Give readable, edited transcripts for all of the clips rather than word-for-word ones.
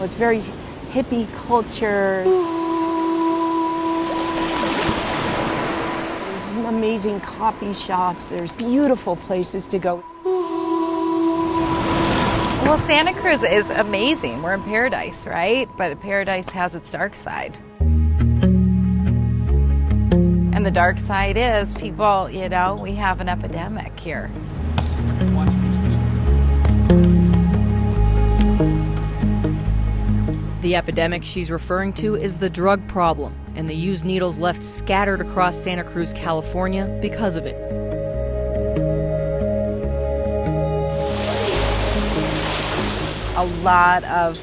It's very hippie culture. There's amazing coffee shops. There's beautiful places to go. Well, Santa Cruz is amazing. We're in paradise, right? But paradise has its dark side. And the dark side is people, we have an epidemic here. The epidemic she's referring to is the drug problem, and the used needles left scattered across Santa Cruz, California because of it. A lot of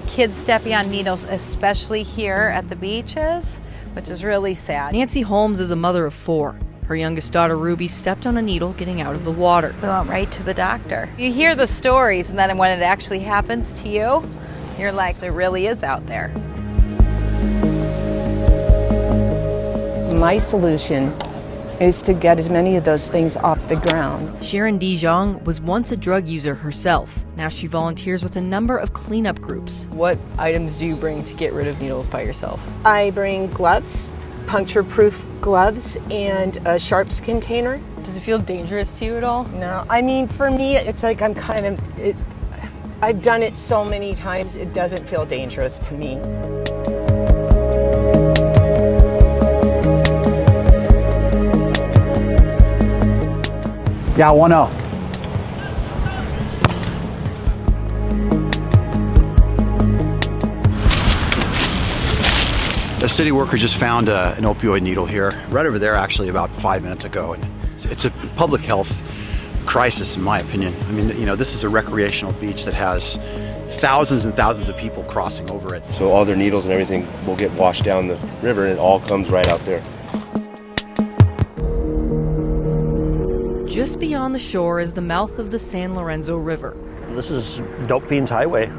kids stepping on needles, especially here at the beaches, which is really sad. Nancy Holmes is a mother of 4. Her youngest daughter, Ruby, stepped on a needle getting out of the water. We went right to the doctor. You hear the stories, and then when it actually happens to you, you're like, it really is out there. My solution is to get as many of those things off the ground. Sharon Dijon was once a drug user herself. Now she volunteers with a number of cleanup groups. What items do you bring to get rid of needles by yourself? I bring gloves, puncture-proof gloves, and a sharps container. Does it feel dangerous to you at all? No, I mean, for me, it's like I've done it so many times, it doesn't feel dangerous to me. Yeah, 1-0. A city worker just found an opioid needle here, right over there actually about 5 minutes ago. And it's a public health crisis in my opinion. I mean, this is a recreational beach that has thousands and thousands of people crossing over it. So all their needles and everything will get washed down the river and it all comes right out there. Just beyond the shore is the mouth of the San Lorenzo River. This is Dope Fiends Highway.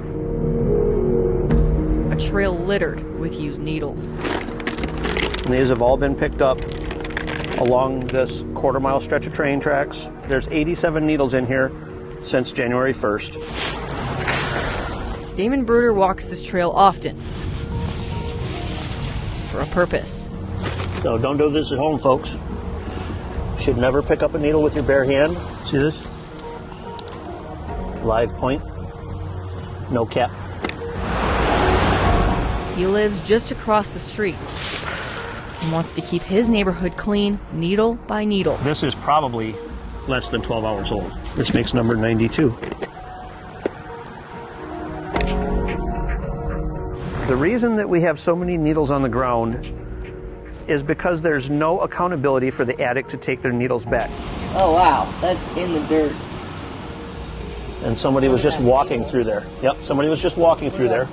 A trail littered with used needles. And these have all been picked up along this quarter-mile stretch of train tracks. There's 87 needles in here since January 1st. Damon Bruder walks this trail often for a purpose. So don't do this at home, folks. Should never pick up a needle with your bare hand. See this? Live point. No cap. He lives just across the street and wants to keep his neighborhood clean, needle by needle. This is probably less than 12 hours old. This makes number 92. The reason that we have so many needles on the ground is because there's no accountability for the addict to take their needles back. Oh wow, that's in the dirt. And somebody was just walking through there. Yep, somebody was just walking through there.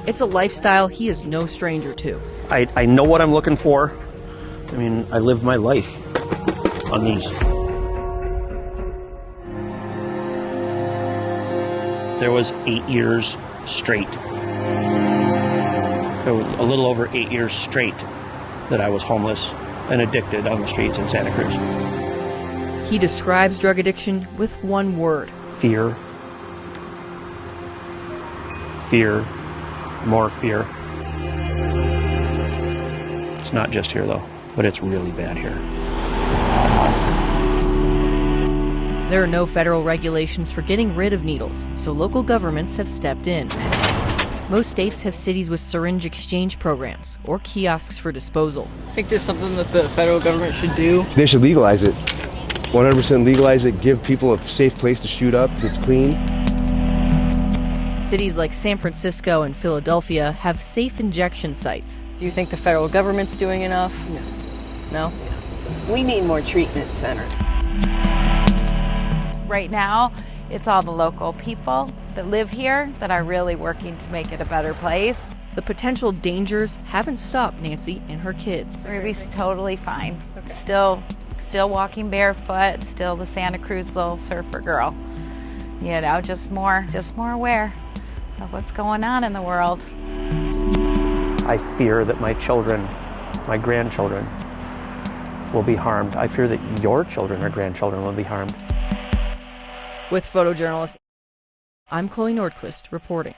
It's a lifestyle he is no stranger to. I know what I'm looking for. I mean, I lived my life on these. There was 8 years straight. There was a little over 8 years straight that I was homeless and addicted on the streets in Santa Cruz. He describes drug addiction with one word. Fear. Fear. More fear. It's not just here though, but it's really bad here. There are no federal regulations for getting rid of needles, so local governments have stepped in. Most states have cities with syringe exchange programs or kiosks for disposal. I think there's something that the federal government should do. They should legalize it. 100% legalize it, give people a safe place to shoot up that's clean. Cities like San Francisco and Philadelphia have safe injection sites. Do you think the federal government's doing enough? No? We need more treatment centers. Right now, it's all the local people that live here that are really working to make it a better place. The potential dangers haven't stopped Nancy and her kids. Ruby's totally fine. Okay. Still walking barefoot, still the Santa Cruz little surfer girl. Just more aware of what's going on in the world. I fear that my children, my grandchildren, will be harmed. I fear that your children or grandchildren will be harmed. With photojournalist, I'm Chloe Nordquist reporting.